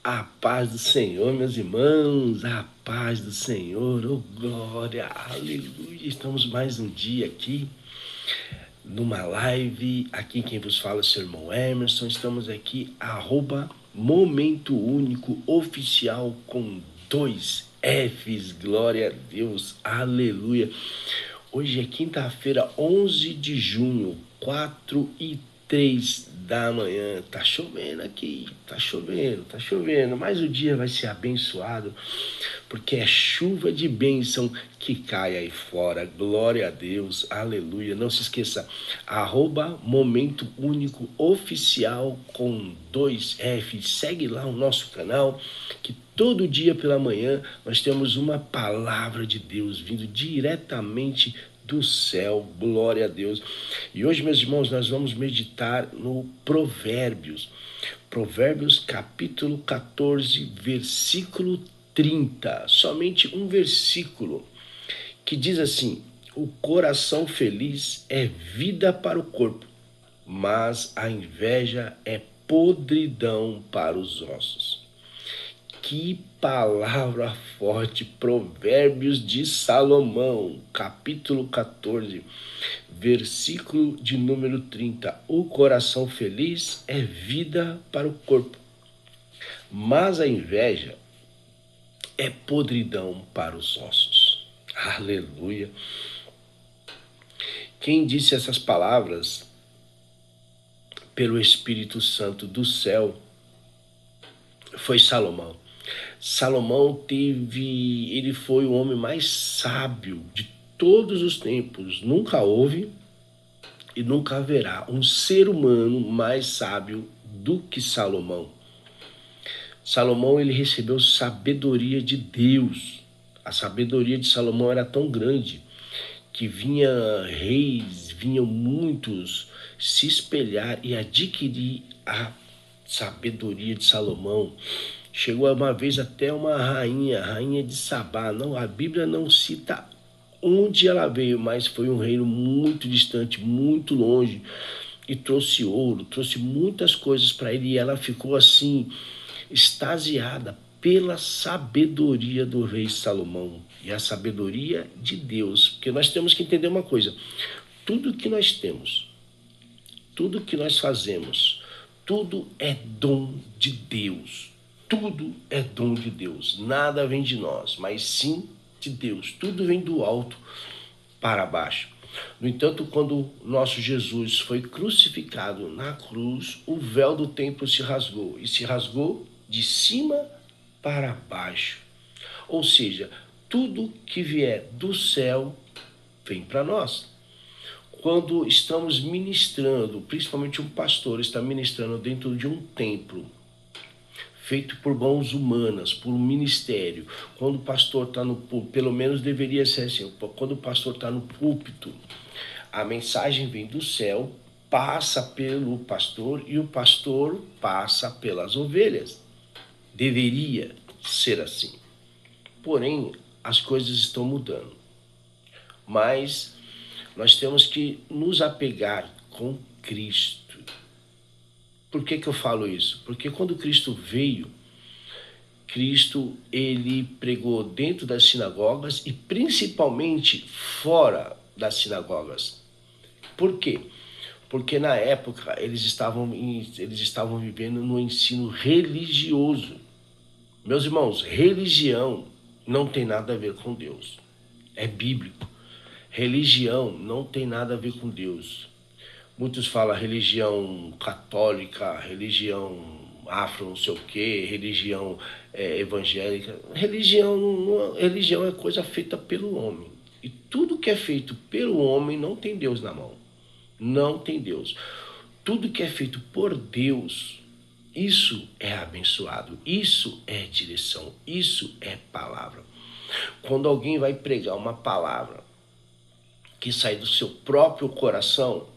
A paz do Senhor, meus irmãos, a paz do Senhor, oh glória, aleluia. Estamos mais um dia aqui, numa live, aqui quem vos fala é o seu irmão Emerson. Estamos aqui, Momento Único Oficial com 2 Fs, glória a Deus, aleluia. Hoje é quinta-feira, 11 de junho, 4h03 da manhã. Tá chovendo aqui, tá chovendo, mas o dia vai ser abençoado, porque é chuva de bênção que cai aí fora. Glória a Deus, aleluia. Não se esqueça, Momento Único Oficial com 2F. Segue lá o nosso canal, que todo dia pela manhã nós temos uma palavra de Deus vindo diretamente do céu, glória a Deus. E hoje, meus irmãos, nós vamos meditar no Provérbios capítulo 14, versículo 30, somente um versículo, que diz assim: o coração feliz é vida para o corpo, mas a inveja é podridão para os ossos. Que palavra forte! Provérbios de Salomão, capítulo 14, versículo de número 30. O coração feliz é vida para o corpo, mas a inveja é podridão para os ossos. Aleluia! Quem disse essas palavras pelo Espírito Santo do céu foi Salomão. Salomão ele foi o homem mais sábio de todos os tempos. Nunca houve e nunca haverá um ser humano mais sábio do que Salomão. Salomão, ele recebeu sabedoria de Deus. A sabedoria de Salomão era tão grande que vinham muitos se espelhar e adquirir a sabedoria de Salomão. Chegou uma vez até uma rainha de Sabá. Não, a Bíblia não cita onde ela veio, mas foi um reino muito distante, muito longe, e trouxe ouro, trouxe muitas coisas para ele, e ela ficou assim, extasiada pela sabedoria do rei Salomão e a sabedoria de Deus. Porque nós temos que entender uma coisa: tudo que nós temos, tudo que nós fazemos, tudo é dom de Deus. Tudo é dom de Deus. Nada vem de nós, mas sim de Deus. Tudo vem do alto para baixo. No entanto, quando nosso Jesus foi crucificado na cruz, o véu do templo se rasgou, e se rasgou de cima para baixo. Ou seja, tudo que vier do céu vem para nós. Quando estamos ministrando, principalmente um pastor está ministrando dentro de um templo, feito por mãos humanas, por um ministério, quando o pastor está no púlpito, pelo menos deveria ser assim, quando o pastor está no púlpito, a mensagem vem do céu, passa pelo pastor e o pastor passa pelas ovelhas. Deveria ser assim. Porém, as coisas estão mudando. Mas nós temos que nos apegar com Cristo. Por que eu falo isso? Porque quando Cristo veio, Cristo, ele pregou dentro das sinagogas e principalmente fora das sinagogas. Por quê? Porque na época eles estavam vivendo no ensino religioso. Meus irmãos, religião não tem nada a ver com Deus. É bíblico. Religião não tem nada a ver com Deus. Muitos falam religião católica, religião afro, não sei o quê, religião evangélica. Religião é coisa feita pelo homem. E tudo que é feito pelo homem não tem Deus na mão. Não tem Deus. Tudo que é feito por Deus, isso é abençoado, isso é direção, isso é palavra. Quando alguém vai pregar uma palavra que sai do seu próprio coração,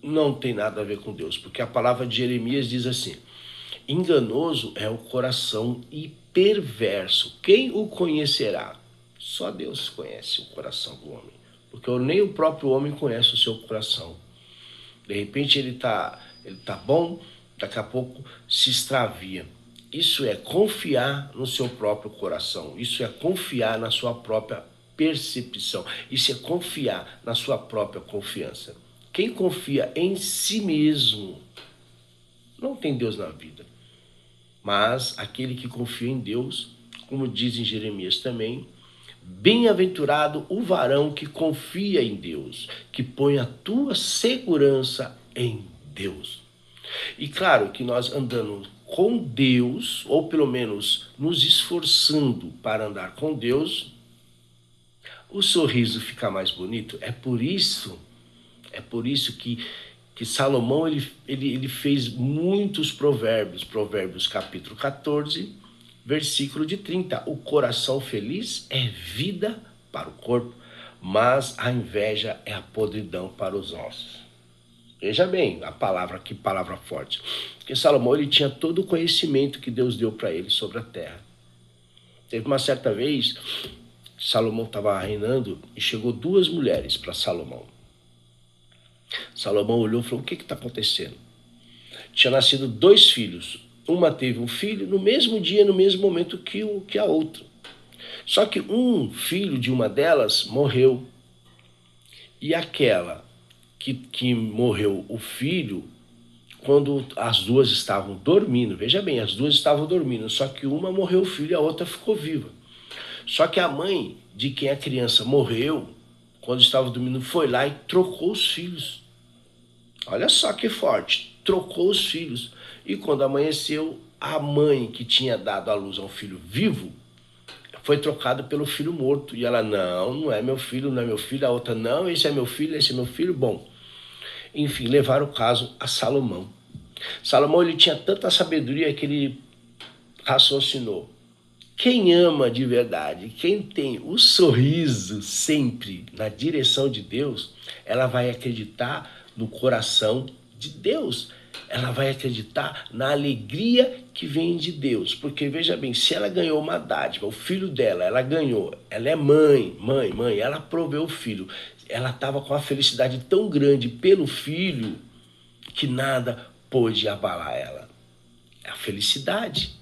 não tem nada a ver com Deus, porque a palavra de Jeremias diz assim: enganoso é o coração e perverso, quem o conhecerá? Só Deus conhece o coração do homem, porque nem o próprio homem conhece o seu coração. De repente ele tá bom, daqui a pouco se extravia. Isso é confiar no seu próprio coração. Isso é confiar na sua própria percepção. Isso é confiar na sua própria confiança. Quem confia em si mesmo não tem Deus na vida. Mas aquele que confia em Deus, como diz em Jeremias também, bem-aventurado o varão que confia em Deus, que põe a tua segurança em Deus. E claro que nós andando com Deus, ou pelo menos nos esforçando para andar com Deus, o sorriso fica mais bonito. É por isso que Salomão ele fez muitos provérbios. Provérbios capítulo 14, versículo de 30. O coração feliz é vida para o corpo, mas a inveja é a podridão para os ossos. Veja bem a palavra, que palavra forte. Porque Salomão ele tinha todo o conhecimento que Deus deu para ele sobre a terra. Teve uma certa vez, Salomão estava reinando e chegou duas mulheres para Salomão. Salomão olhou e falou: o que está acontecendo? Tinha nascido dois filhos. Uma teve um filho no mesmo dia, no mesmo momento que a outra. Só que um filho de uma delas morreu. E aquela que morreu o filho, quando as duas estavam dormindo, veja bem, as duas estavam dormindo, só que uma morreu o filho e a outra ficou viva. Só que a mãe de quem a criança morreu, quando estava dormindo, foi lá e trocou os filhos. Olha só que forte, trocou os filhos. E quando amanheceu, a mãe que tinha dado à luz a um filho vivo, foi trocada pelo filho morto. E ela, não é meu filho, não é meu filho. A outra, não, esse é meu filho, esse é meu filho. Bom, enfim, levaram o caso a Salomão. Salomão ele tinha tanta sabedoria que ele raciocinou: quem ama de verdade, quem tem o sorriso sempre na direção de Deus, ela vai acreditar no coração de Deus. Ela vai acreditar na alegria que vem de Deus. Porque, veja bem, se ela ganhou uma dádiva, o filho dela, ela ganhou, ela é mãe, ela proveu o filho. Ela estava com uma felicidade tão grande pelo filho que nada pôde abalar ela. A felicidade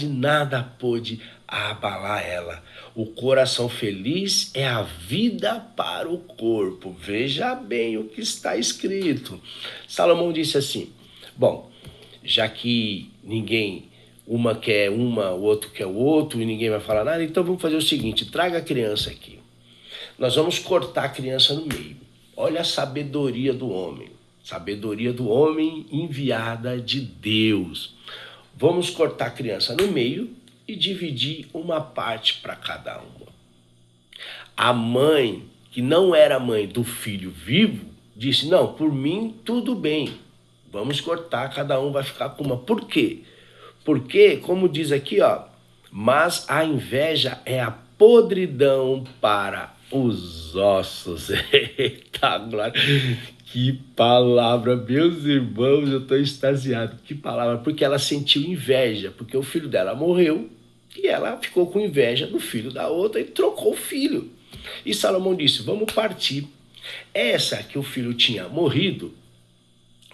nada pôde abalar ela. O coração feliz é a vida para o corpo. Veja bem o que está escrito. Salomão disse assim: bom, já que ninguém, uma quer uma, o outro quer o outro e ninguém vai falar nada, então vamos fazer o seguinte: traga a criança aqui. Nós vamos cortar a criança no meio. Olha a sabedoria do homem. Sabedoria do homem enviada de Deus. Vamos cortar a criança no meio e dividir uma parte para cada uma. A mãe, que não era mãe do filho vivo, disse: não, por mim tudo bem. Vamos cortar, cada um vai ficar com uma. Por quê? Porque, como diz aqui, ó, mas a inveja é a podridão para os ossos. Eita, glória. Que palavra, meus irmãos, eu estou extasiado. Que palavra, porque ela sentiu inveja, porque o filho dela morreu e ela ficou com inveja do filho da outra e trocou o filho. E Salomão disse: vamos partir. Essa que o filho tinha morrido,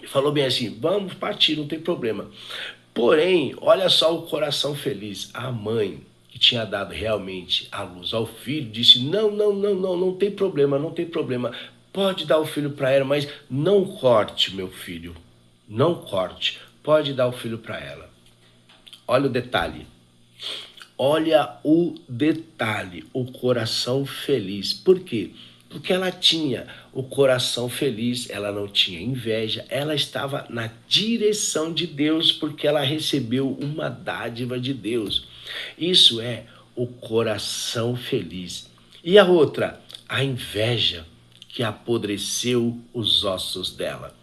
falou bem assim: vamos partir, não tem problema. Porém, olha só o coração feliz. A mãe, que tinha dado realmente a luz ao filho, disse: não tem problema, não tem problema. Pode dar o filho para ela, mas não corte, meu filho. Não corte. Pode dar o filho para ela. Olha o detalhe. Olha o detalhe. O coração feliz. Por quê? Porque ela tinha o coração feliz, ela não tinha inveja, ela estava na direção de Deus, porque ela recebeu uma dádiva de Deus. Isso é o coração feliz. E a outra? A inveja, que apodreceu os ossos dela.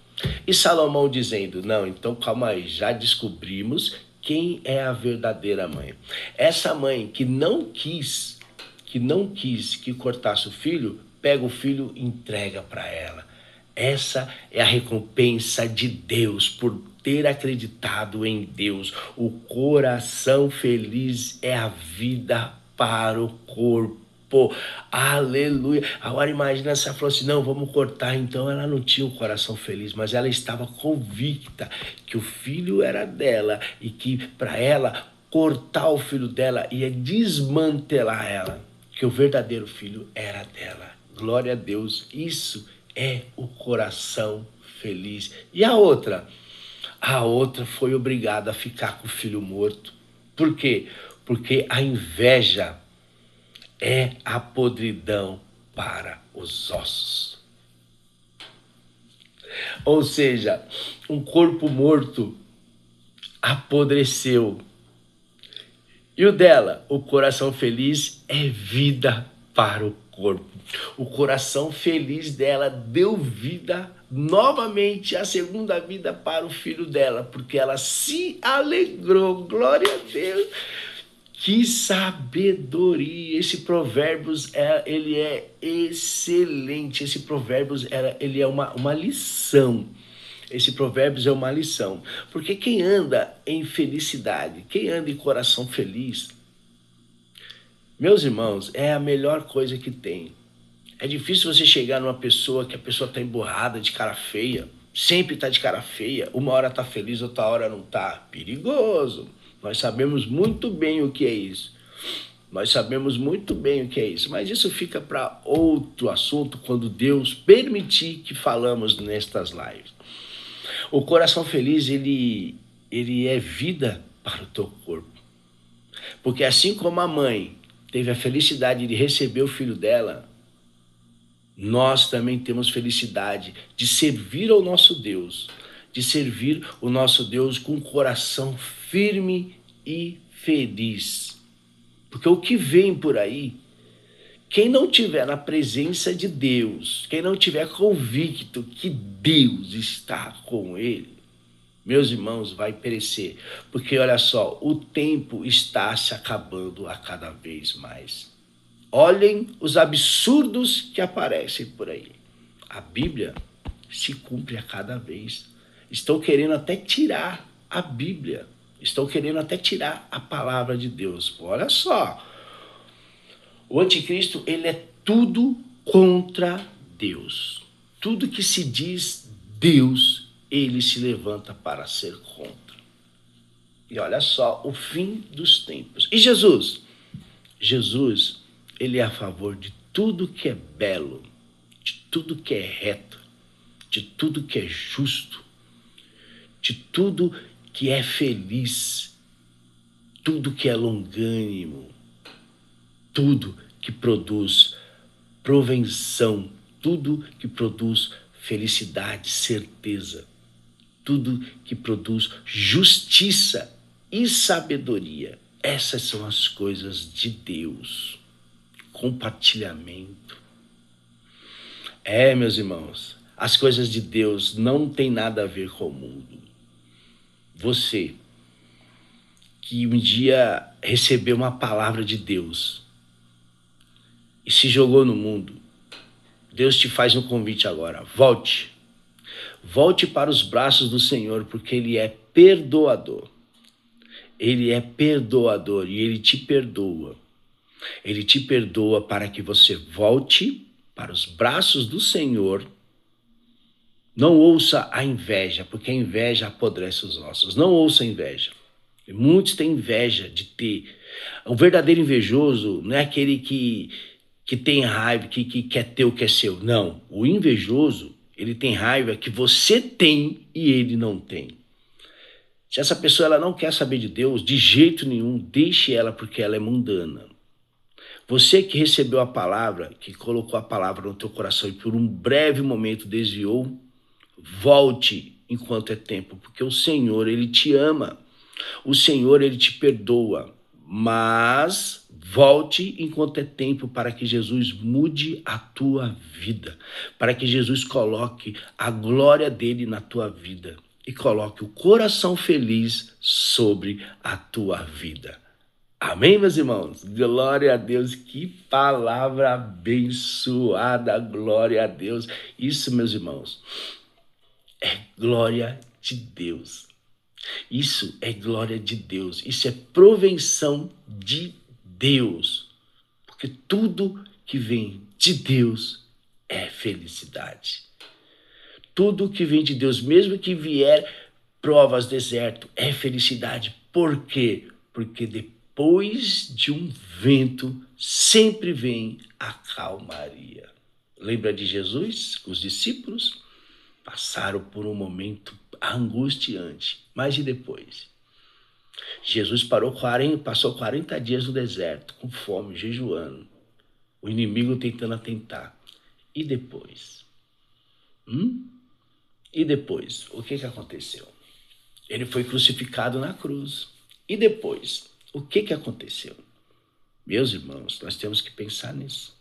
E Salomão dizendo: não, então calma aí, já descobrimos quem é a verdadeira mãe. Essa mãe que não quis que cortasse o filho, pega o filho e entrega para ela. Essa é a recompensa de Deus por ter acreditado em Deus. O coração feliz é a vida para o corpo. Pô, aleluia. Agora imagina se ela falou assim, não, vamos cortar. Então ela não tinha um coração feliz, mas ela estava convicta que o filho era dela e que para ela cortar o filho dela ia desmantelar ela, que o verdadeiro filho era dela. Glória a Deus. Isso é o coração feliz. E a outra? A outra foi obrigada a ficar com o filho morto. Por quê? Porque a inveja é a podridão para os ossos. Ou seja, um corpo morto apodreceu. E o dela, o coração feliz, é vida para o corpo. O coração feliz dela deu vida novamente, a segunda vida para o filho dela, porque ela se alegrou. Glória a Deus. Que sabedoria! Esse Provérbios ele é excelente. Esse Provérbios ele é uma lição. Esse Provérbios é uma lição. Porque quem anda em felicidade, quem anda em coração feliz, meus irmãos, é a melhor coisa que tem. É difícil você chegar numa pessoa que a pessoa está emburrada, de cara feia, sempre está de cara feia, uma hora está feliz, outra hora não está. Perigoso. Nós sabemos muito bem o que é isso. Nós sabemos muito bem o que é isso. Mas isso fica para outro assunto quando Deus permitir que falamos nestas lives. O coração feliz, ele é vida para o teu corpo. Porque assim como a mãe teve a felicidade de receber o filho dela, nós também temos felicidade de servir ao nosso Deus, de servir o nosso Deus com um coração firme e feliz. Porque o que vem por aí, quem não tiver na presença de Deus, quem não tiver convicto que Deus está com ele, meus irmãos, vai perecer. Porque olha só, o tempo está se acabando a cada vez mais. Olhem os absurdos que aparecem por aí. A Bíblia se cumpre a cada vez. Estão querendo até tirar a Bíblia. Estão querendo até tirar a palavra de Deus. Olha só. O anticristo, ele é tudo contra Deus. Tudo que se diz Deus, ele se levanta para ser contra. E olha só, o fim dos tempos. E Jesus? Jesus, ele é a favor de tudo que é belo, de tudo que é reto, de tudo que é justo, de tudo que é feliz, tudo que é longânimo, tudo que produz provenção, tudo que produz felicidade, certeza, tudo que produz justiça e sabedoria. Essas são as coisas de Deus. Compartilhamento. Meus irmãos, as coisas de Deus não tem nada a ver com o mundo. Você que um dia recebeu uma palavra de Deus e se jogou no mundo, Deus te faz um convite agora. Volte. Volte para os braços do Senhor, porque Ele é perdoador. Ele é perdoador e Ele te perdoa. Ele te perdoa para que você volte para os braços do Senhor. Não ouça a inveja, porque a inveja apodrece os ossos. Não ouça a inveja. Muitos têm inveja de ter. O verdadeiro invejoso não é aquele que tem raiva, que quer ter o que é seu. Não. O invejoso, ele tem raiva que você tem e ele não tem. Se essa pessoa ela não quer saber de Deus, de jeito nenhum, deixe ela, porque ela é mundana. Você que recebeu a palavra, que colocou a palavra no teu coração e por um breve momento desviou, volte enquanto é tempo, porque o Senhor, Ele te ama. O Senhor, Ele te perdoa. Mas volte enquanto é tempo para que Jesus mude a tua vida, para que Jesus coloque a glória dele na tua vida e coloque o coração feliz sobre a tua vida. Amém, meus irmãos? Glória a Deus, que palavra abençoada, glória a Deus. Isso, meus irmãos, é glória de Deus. Isso é glória de Deus, isso é provenção de Deus. Porque tudo que vem de Deus é felicidade. Tudo que vem de Deus, mesmo que vier provas, deserto, é felicidade. Por quê? Porque depois de um vento sempre vem a calmaria. Lembra de Jesus? Os discípulos passaram por um momento angustiante. Mas e depois? Jesus passou 40 dias no deserto, com fome, jejuando. O inimigo tentando atentar. E depois? E depois? O que aconteceu? Ele foi crucificado na cruz. E depois? O que aconteceu? Meus irmãos, nós temos que pensar nisso.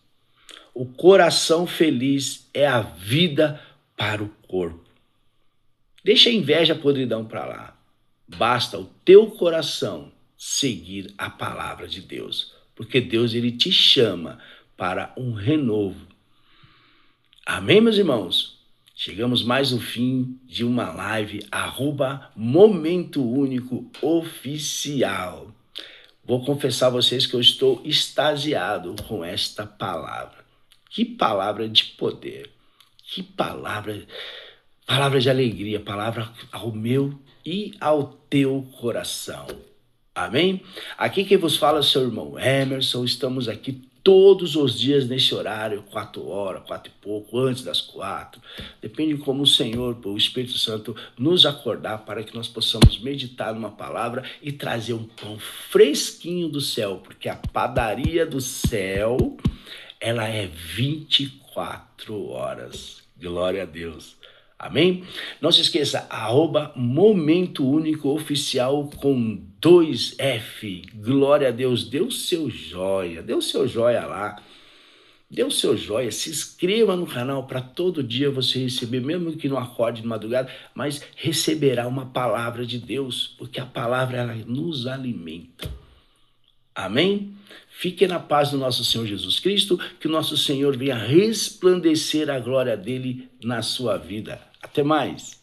O coração feliz é a vida para o corpo. Deixa a inveja, a podridão para lá. Basta o teu coração seguir a palavra de Deus. Porque Deus, ele te chama para um renovo. Amém, meus irmãos? Chegamos mais no fim de uma live, @Momento Único Oficial. Vou confessar a vocês que eu estou extasiado com esta palavra. Que palavra de poder. Que palavra de alegria, palavra ao meu e ao teu coração. Amém? Aqui quem vos fala é o seu irmão Emerson. Estamos aqui todos os dias nesse horário, 4 horas, 4 e pouco, antes das 4. Depende de como o Senhor, o Espírito Santo, nos acordar para que nós possamos meditar numa palavra e trazer um pão fresquinho do céu, porque a padaria do céu, ela é 24 horas. Glória a Deus. Amém? Não se esqueça, @Momento Único Oficial com 2F. Glória a Deus. Dê o seu joia lá. Dê o seu joia. Se inscreva no canal para todo dia você receber, mesmo que não acorde de madrugada, mas receberá uma palavra de Deus, porque a palavra, ela nos alimenta. Amém? Fique na paz do nosso Senhor Jesus Cristo, que o nosso Senhor venha resplandecer a glória dele na sua vida. Até mais.